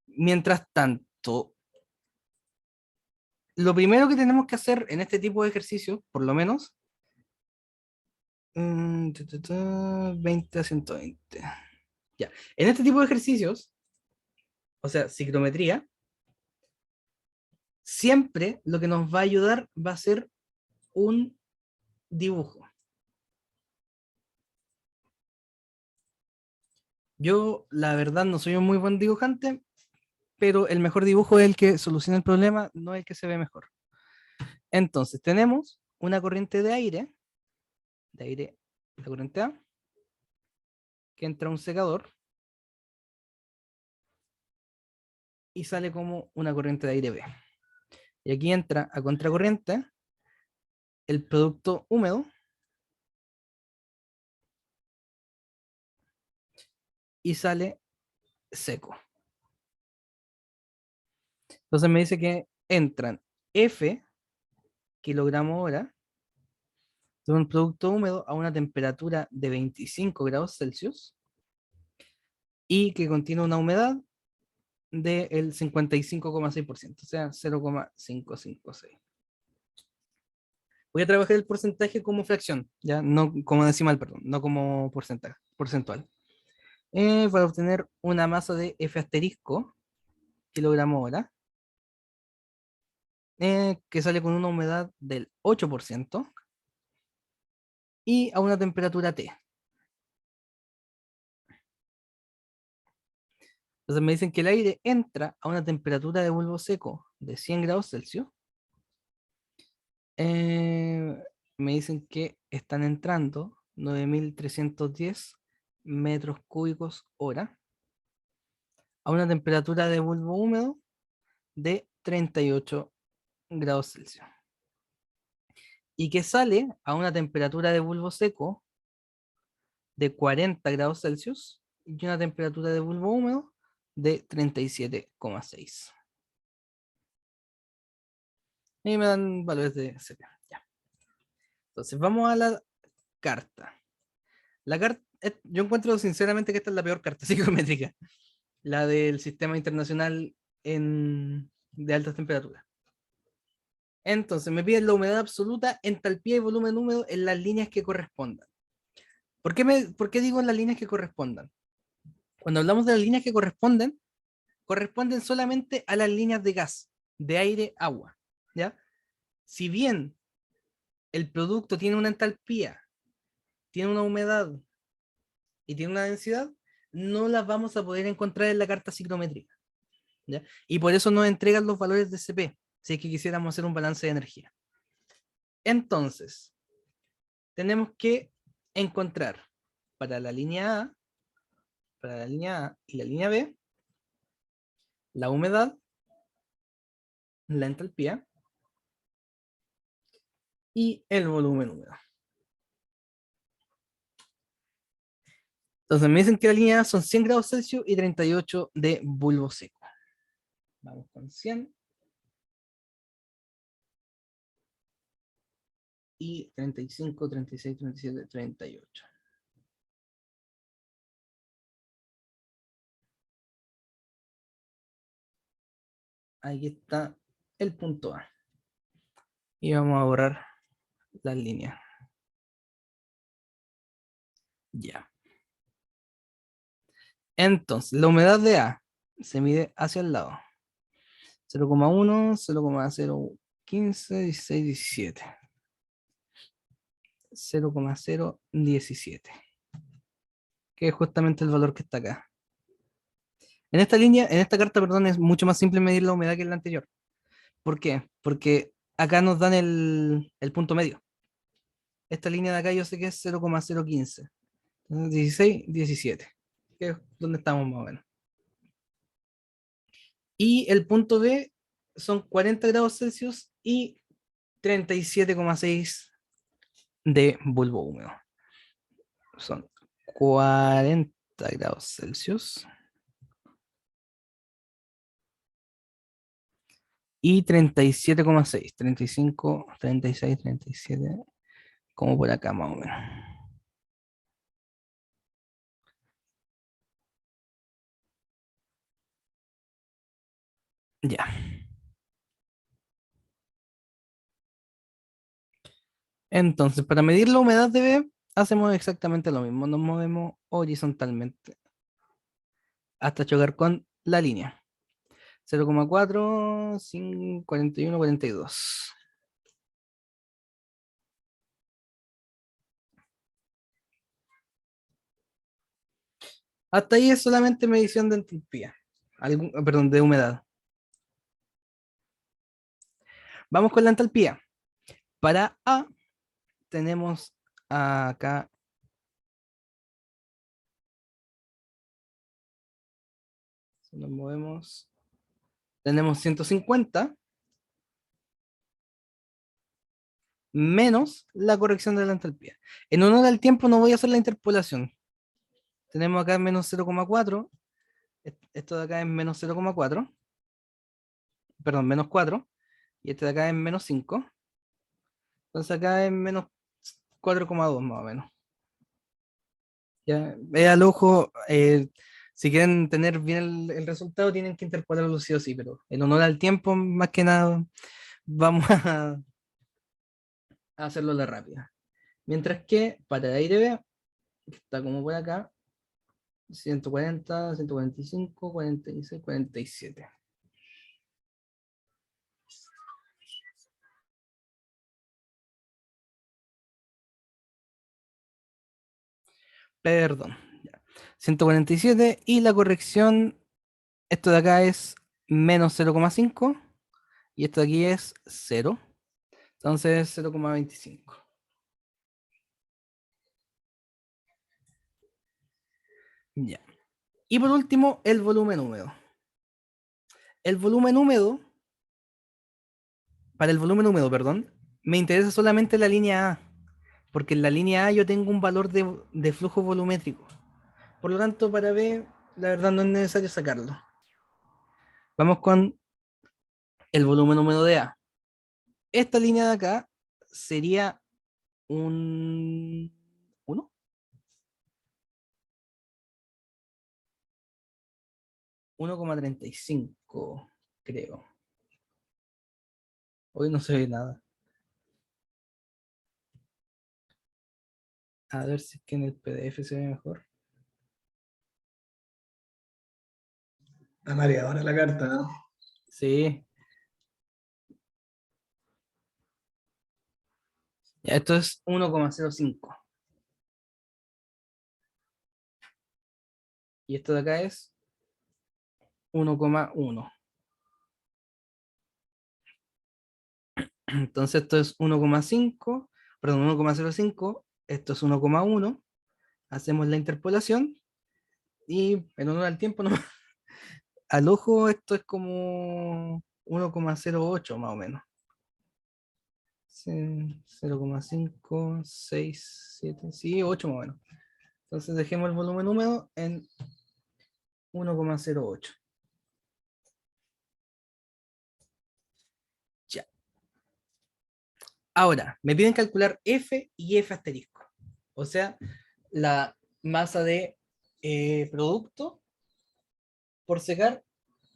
Mientras tanto, lo primero que tenemos que hacer en este tipo de ejercicios, por lo menos, 20 a 120. Ya, en este tipo de ejercicios, o sea, ciclometría, siempre lo que nos va a ayudar va a ser un dibujo. Yo, la verdad, no soy un muy buen dibujante, pero el mejor dibujo es el que soluciona el problema, no el que se ve mejor. Entonces, tenemos una corriente de aire, la corriente A, que entra a un secador y sale como una corriente de aire B. Y aquí entra a contracorriente el producto húmedo y sale seco. Entonces me dice que entran F kilogramo hora de un producto húmedo a una temperatura de 25 grados Celsius y que contiene una humedad del 55,6%, o sea, 0,556. Voy a trabajar el porcentaje como fracción, ya no como decimal, perdón, no como porcentaje, porcentual. Para obtener una masa de F asterisco kilogramo hora, que sale con una humedad del 8% y a una temperatura T. Entonces me dicen que el aire entra a una temperatura de bulbo seco de 100 grados Celsius. Me dicen que están entrando 9.310 metros cúbicos hora a una temperatura de bulbo húmedo de 38 grados Celsius. Y que sale a una temperatura de bulbo seco de 40 grados Celsius y una temperatura de bulbo húmedo de 37,6. Y me dan valores de CP. Ya. Entonces vamos a la carta. La carta, yo encuentro sinceramente que esta es la peor carta psicométrica, la del sistema internacional de altas temperaturas. Entonces me piden la humedad absoluta, entalpía y volumen húmedo en las líneas que correspondan. ¿Por qué digo en las líneas que correspondan? Cuando hablamos de las líneas que corresponden solamente a las líneas de gas, de aire, agua. ¿Ya? Si bien el producto tiene una entalpía, tiene una humedad y tiene una densidad, no las vamos a poder encontrar en la carta ciclométrica. ¿Ya? Y por eso nos entregan los valores de CP, si es que quisiéramos hacer un balance de energía. Entonces, tenemos que encontrar para la línea A, para la línea A y la línea B, la humedad, la entalpía y el volumen húmedo. Entonces me dicen que la línea A son 100 grados Celsius y 38 de bulbo seco. Vamos con 100 y 35, 36, 37, 38. Aquí está el punto A. Y vamos a borrar las líneas. Ya. Entonces, la humedad de A se mide hacia el lado. 0,1, 0,015, 16, 17. 0,017. Que es justamente el valor que está acá. En esta línea, en esta carta, perdón, es mucho más simple medir la humedad que en la anterior. ¿Por qué? Porque acá nos dan el punto medio. Esta línea de acá yo sé que es 0,015. Entonces, 16, 17. Que es donde estamos más o menos. Y el punto B son 40 grados Celsius y 37,6 de bulbo húmedo. Son 40 grados Celsius y 37,6, 35, 36, 37, como por acá más o menos. Ya. Entonces, para medir la humedad de B, hacemos exactamente lo mismo. Nos movemos horizontalmente hasta chocar con la línea. 0,4, 41, 42. Hasta ahí es solamente medición de entropía. Perdón, de humedad. Vamos con la entalpía. Para A tenemos acá. Si nos movemos. Tenemos 150 menos la corrección de la entalpía. En honor al tiempo no voy a hacer la interpolación. Tenemos acá menos 0,4. Esto de acá es menos 0,4. Perdón, menos 4. Y este de acá es menos 5. Entonces acá es menos 4,2 más o menos. Ya, al ojo, si quieren tener bien el resultado, tienen que interpolarlo sí o sí, pero en honor al tiempo, más que nada, vamos a hacerlo a la rápida. Mientras que para aire B, que está como por acá, 140, 145, 46, 47. Perdón. 147 y la corrección, esto de acá es menos 0,5 y esto de aquí es 0. Entonces 0,25. Ya. Y por último, el volumen húmedo. El volumen húmedo, para el volumen húmedo, perdón, me interesa solamente la línea A, porque en la línea A yo tengo un valor de flujo volumétrico. Por lo tanto, para B, la verdad no es necesario sacarlo. Vamos con el volumen húmedo de A. Esta línea de acá sería un 1, 1,35, creo. Hoy no se ve nada. A ver si es que en el PDF se ve mejor. Está mareadora la carta, ¿no? Sí. Ya, esto es 1,05. Y esto de acá es 1,1. Entonces esto es 1,5, perdón, 1,05. Esto es 1,1. Hacemos la interpolación y en honor al tiempo, no, al ojo esto es como 1,08 más o menos. Sí, 0,5, 6, 7, sí, 8 más o menos. Entonces dejemos el volumen húmedo en 1,08. Ya. Ahora, me piden calcular F y F asterisco. O sea, la masa de producto por secar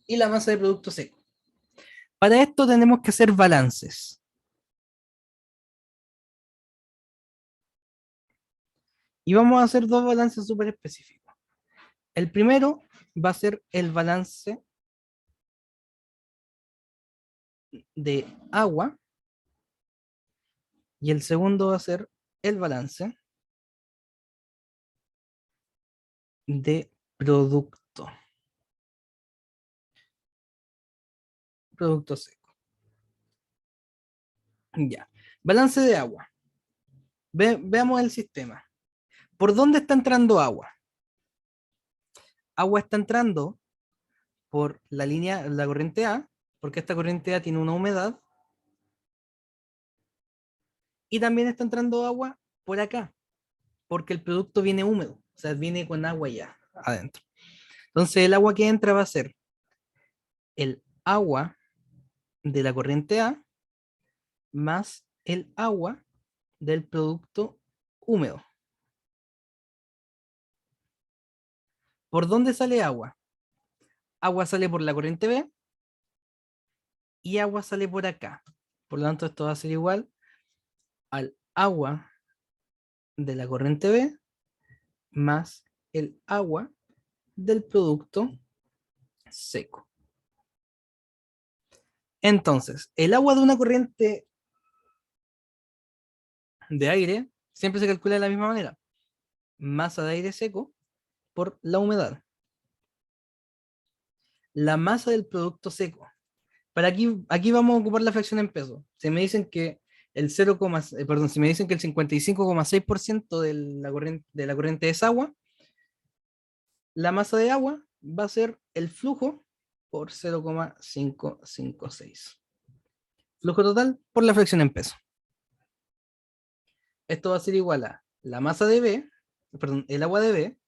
y la masa de producto seco. Para esto tenemos que hacer balances. Y vamos a hacer dos balances súper específicos. El primero va a ser el balance de agua y el segundo va a ser el balance de producto. Producto seco. Ya. Balance de agua. Veamos el sistema. ¿Por dónde está entrando agua? Agua está entrando por la línea, la corriente A, porque esta corriente A tiene una humedad. Y también está entrando agua por acá, porque el producto viene húmedo, o sea, viene con agua ya adentro. Entonces el agua que entra va a ser el agua de la corriente A más el agua del producto húmedo. ¿Por dónde sale agua? Agua sale por la corriente B y agua sale por acá. Por lo tanto, esto va a ser igual al agua de la corriente B más el agua del producto seco. Entonces, el agua de una corriente de aire siempre se calcula de la misma manera. Masa de aire seco por la humedad. La masa del producto seco. Para aquí vamos a ocupar la fracción en pesos. Si me dicen que el si me dicen que el 55,6% de la corriente es agua, la masa de agua va a ser el flujo por 0,556. Flujo total por la fracción en pesos. Esto va a ser igual a la masa de B, perdón, el agua de B,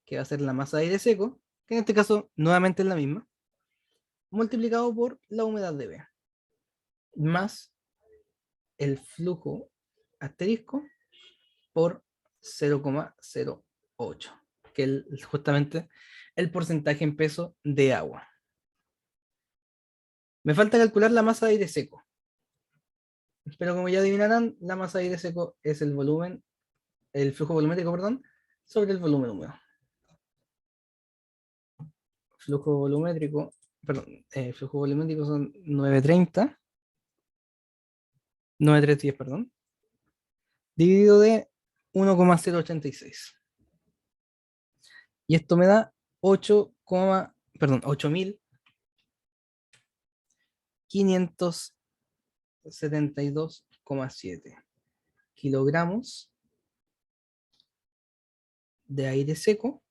que va a ser la masa de aire seco, que en este caso nuevamente es la misma, multiplicado por la humedad de B, más el flujo asterisco por 0,08, que es justamente el porcentaje en peso de agua. Me falta calcular la masa de aire seco. Pero como ya adivinarán, la masa de aire seco es el volumen, el flujo volumétrico, perdón, sobre el volumen húmedo. Flujo volumétrico, perdón, flujo volumétrico son 9,310, perdón, dividido de 1,086. Y esto me da 8.572,7 kilogramos de aire seco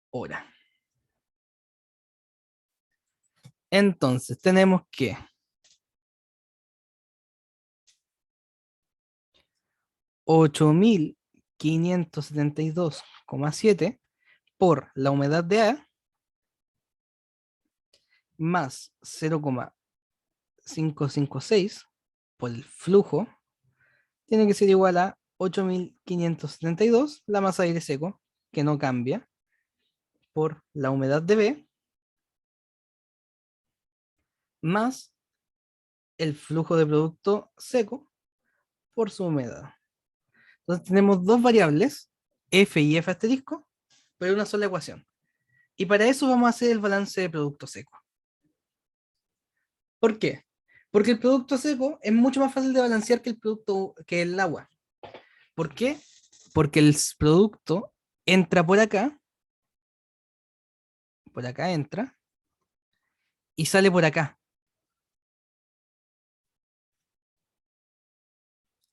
hora. Entonces tenemos que 8.572,7 por la humedad de A más 0,556 por el flujo tiene que ser igual a 8.572, la masa de aire seco, que no cambia, por la humedad de B, más el flujo de producto seco por su humedad. Entonces tenemos dos variables, F y F asterisco, pero una sola ecuación. Y para eso vamos a hacer el balance de producto seco. ¿Por qué? Porque el producto seco es mucho más fácil de balancear que el agua. ¿Por qué? Porque el producto entra por acá entra, y sale por acá.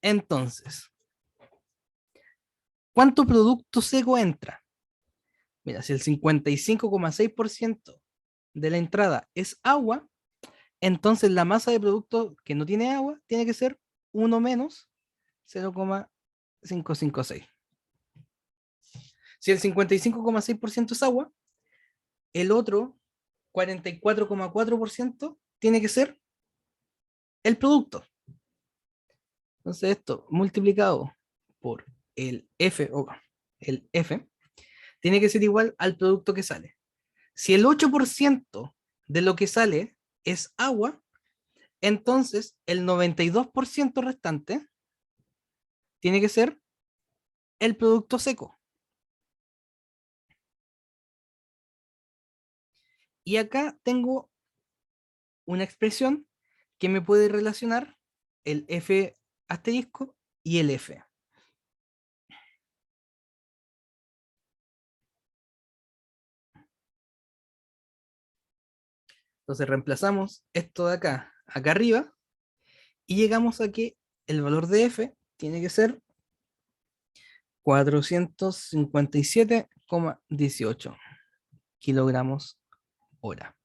Entonces, ¿cuánto producto seco entra? Mira, si el 55,6% de la entrada es agua, entonces la masa de producto que no tiene agua tiene que ser 1 menos 0,556. Si el 55,6% es agua, el otro 44,4% tiene que ser el producto. Entonces esto multiplicado por el F, tiene que ser igual al producto que sale. Si el 8% de lo que sale es agua, entonces el 92% restante tiene que ser el producto seco. Y acá tengo una expresión que me puede relacionar el F asterisco y el F. Entonces reemplazamos esto de acá, acá arriba, y llegamos a que el valor de F tiene que ser 457,18 kilogramos hora.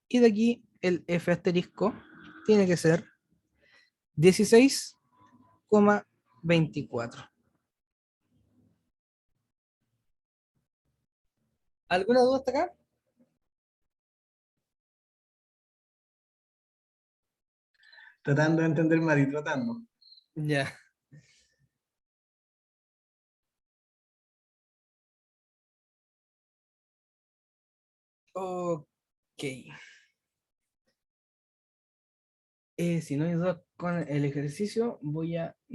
Y de aquí el F asterisco tiene que ser 16,24. ¿Alguna duda hasta acá? Tratando de entender, Mati, tratando. Ya. Ok. Si no hay dudas con el ejercicio, voy a